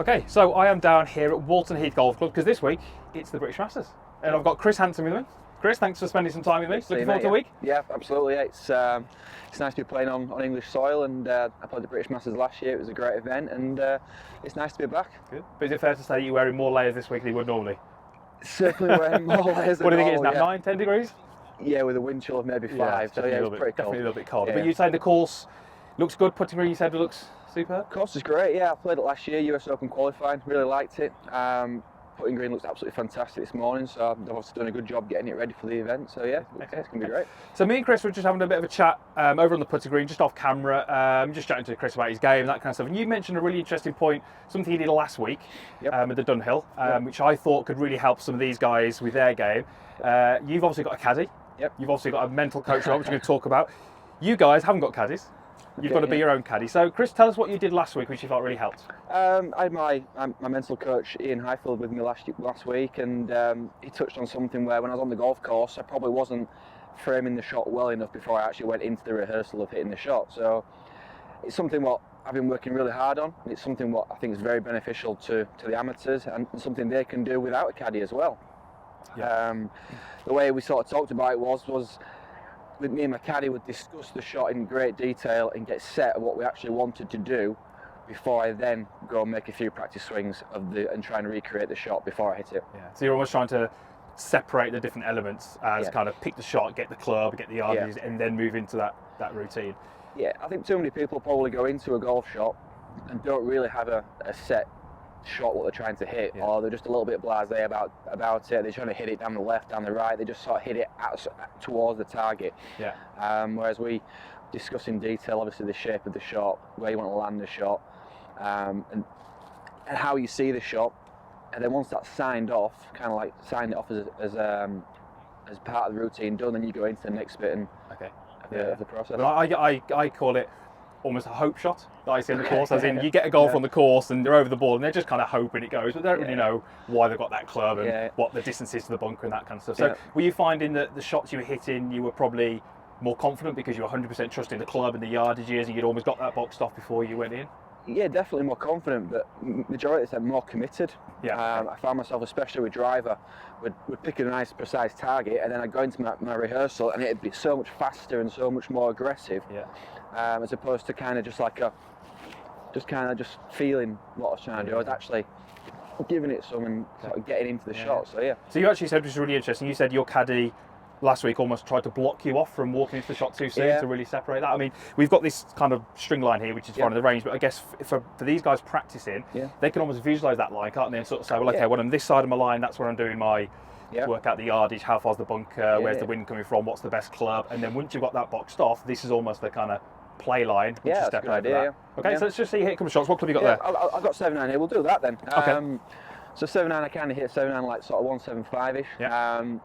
Okay, so I am down here at Walton Heath Golf Club because this week it's the British Masters. And I've got Chris Hanson with me. Chris, thanks for spending some time with me. Looking forward to the week? Yeah, absolutely. Yeah. It's nice to be playing on English soil, and I played the British Masters last year. It was a great event, and it's nice to be back. Good. But is it fair to say you're wearing more layers this week than you would normally? Certainly wearing more layers than What do you think it is now, yeah. 9, 10 degrees? Yeah, with a wind chill of maybe 5. So yeah, it's pretty cold. Definitely a little bit colder. Yeah. But you'd say the course looks good, putting green you said it looks superb? Course is great, yeah. I played it last year, US Open qualifying, really liked it. Putting green looks absolutely fantastic this morning, so I've obviously done a good job getting it ready for the event, so yeah, it's going to be great. So me and Chris were just having a bit of a chat over on the putting green, just off camera, just chatting to Chris about his game, that kind of stuff. And you mentioned a really interesting point, something he did last week at the Dunhill, which I thought could really help some of these guys with their game. You've obviously got a caddy. Yep. You've obviously got a mental coach, which we're going to talk about. You guys haven't got caddies. You've got to be your own caddy. So, Chris, tell us what you did last week, which you felt really helped. I had my mental coach, Ian Highfield, with me last week, and he touched on something where when I was on the golf course, I probably wasn't framing the shot well enough before I actually went into the rehearsal of hitting the shot. So, it's something what I've been working really hard on. It's something what I think is very beneficial to the amateurs, and something they can do without a caddy as well. Yeah. The way we sort of talked about it was with me and my caddy would discuss the shot in great detail and get set of what we actually wanted to do before I then go and make a few practice swings and try and recreate the shot before I hit it. Yeah. So you're almost trying to separate the different elements as kind of pick the shot, get the club, get the yardage, and then move into that routine. Yeah, I think too many people probably go into a golf shot and don't really have a set shot what they're trying to hit, or they're just a little bit blasé about it. They're trying to hit it down the left, down the right. They just sort of hit it towards the target. Yeah. Whereas we discuss in detail, obviously, the shape of the shot, where you want to land the shot, and how you see the shot. And then once that's signed off, kind of like sign it off as part of the routine done, then you go into the next bit and of the process. But I call it almost a hope shot that I see in the course, as in you get a golfer on the course and they're over the ball and they're just kind of hoping it goes, but they don't really know why they've got that club and what the distance is to the bunker and that kind of stuff. So were you finding that the shots you were hitting, you were probably more confident because you were 100% trusting the club and the yardages, and you'd almost got that boxed off before you went in? Yeah, definitely more confident, but majority of the time more committed. Yeah. I found myself, especially with driver, would pick a nice precise target, and then I'd go into my rehearsal and it'd be so much faster and so much more aggressive. Yeah. As opposed to kind of just feeling what I was trying to do. I was actually giving it some and sort of getting into the shot. So yeah. So you actually said, which is really interesting, you said your caddy last week almost tried to block you off from walking into the shot too soon to really separate that. I mean, we've got this kind of string line here, which is fine in the range, but I guess for these guys practicing, they can almost visualise that line, can't they? And sort of say, well, okay, when I'm this side of my line, that's where I'm doing my work out the yardage, how far's the bunker, where's the wind coming from, what's the best club, and then once you've got that boxed off, this is almost the kind of play line. Yeah, that's a good idea. Okay, so let's just see here come shots. What club have you got there? I've got 7-9 here. We'll do that then. Okay. So 7-9, I kind of hit 7-9 like sort of 175-ish. Yeah.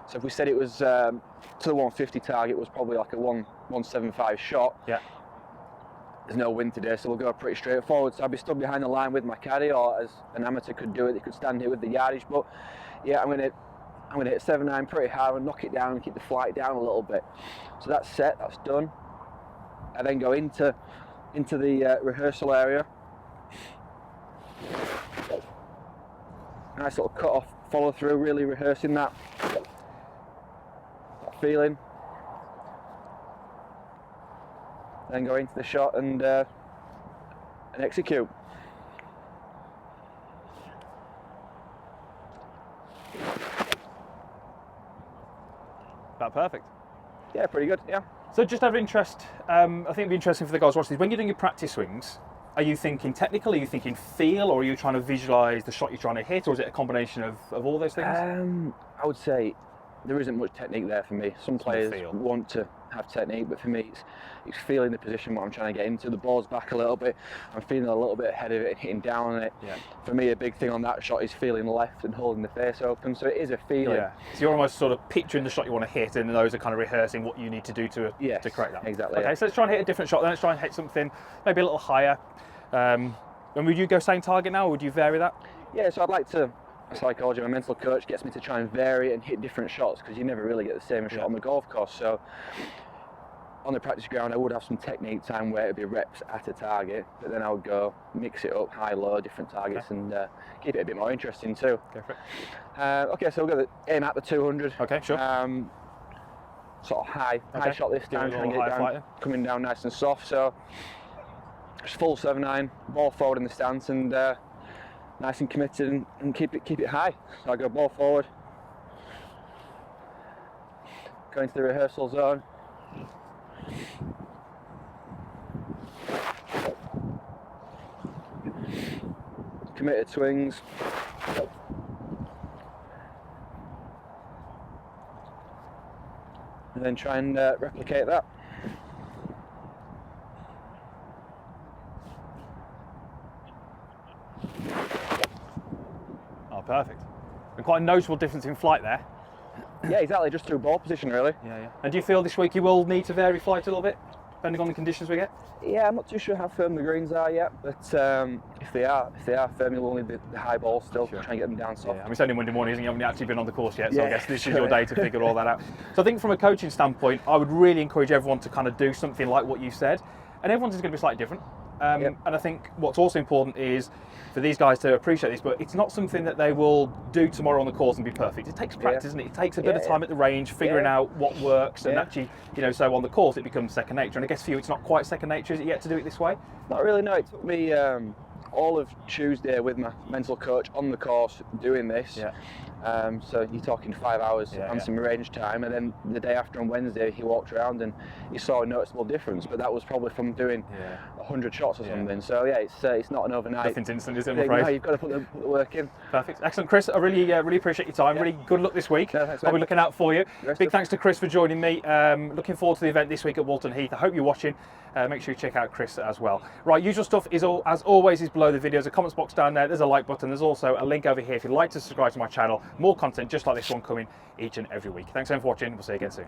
So if we said it was to the 150 target was probably like a 175 shot. Yeah. There's no wind today, so we'll go pretty straight forward. So I'd be stood behind the line with my caddy, or as an amateur could do it, they could stand here with the yardage. But yeah, I'm gonna hit 7-9 pretty hard and knock it down and keep the flight down a little bit. So that's set, that's done. I then go into the rehearsal area. Nice little cut off, follow through, really rehearsing that feeling. Then go into the shot and execute. That perfect. Yeah, pretty good. Yeah. So just out of interest, I think it'd be interesting for the guys watching this. When you're doing your practice swings, are you thinking technical, are you thinking feel, or are you trying to visualise the shot you're trying to hit, or is it a combination of all those things? I would say there isn't much technique there for me. Some players want to have technique, but for me it's feeling the position what I'm trying to get into. The ball's back a little bit, I'm feeling a little bit ahead of it and hitting down on it. Yeah. For me, a big thing on that shot is feeling left and holding the face open, so it is a feeling. Yeah. So you're almost sort of picturing the shot you want to hit, and those are kind of rehearsing what you need to do to correct that. Exactly. Okay, so let's try and hit a different shot then. Let's try and hit something maybe a little higher. And would you go same target now, or would you vary that? Yeah, so I'd like to, as I called you, my mental coach gets me to try and vary and hit different shots, because you never really get the same shot on the golf course. So on the practice ground, I would have some technique time where it'd be reps at a target, but then I would go mix it up, high, low, different targets, and keep it a bit more interesting too. Go for it. Okay, so we're going to aim at the 200. Okay, sure. Sort of high shot this time, trying to get it down, coming down nice and soft. So just full 7-9, ball forward in the stance, and nice and committed, and keep it high. So I go ball forward, go into the rehearsal zone. Committed swings. And then try and replicate that. Oh, perfect. And quite a noticeable difference in flight there. Yeah, exactly, just through ball position really. Yeah. And do you feel this week you will need to vary flight a little bit, depending on the conditions we get? Yeah, I'm not too sure how firm the greens are yet, but if they are firm, you'll only the high balls still, try and get them down soft. Yeah, I mean, it's only Monday morning, isn't it? You haven't actually been on the course yet, so I guess this is your day to figure all that out. So I think from a coaching standpoint, I would really encourage everyone to kind of do something like what you said, and everyone's going to be slightly different. And I think what's also important is for these guys to appreciate this, but it's not something that they will do tomorrow on the course and be perfect. It takes practice, doesn't it? It takes a bit of time at the range, figuring out what works, and actually, so on the course it becomes second nature. And I guess for you, it's not quite second nature, is it, yet to do it this way? Not really, no. It took me all of Tuesday with my mental coach on the course doing this. So you're talking 5 hours and some range time, and then the day after on Wednesday he walked around and he saw a noticeable difference, but that was probably from doing 100 shots or something. So it's not an overnight. Nothing's instant, is it, I'm afraid? No, you've got to put the work in. Perfect. Excellent, Chris. I really appreciate your time. Really good luck this week. No, thanks, I'll be looking out for you. Big thanks to Chris for joining me. Looking forward to the event this week at Walton Heath. I hope you're watching. Make sure you check out Chris as well. Right, usual stuff is as always is below the video. There's a comments box down there. There's a like button. There's also a link over here if you'd like to subscribe to my channel. More content just like this one coming each and every week. Thanks again for watching. We'll see you again soon.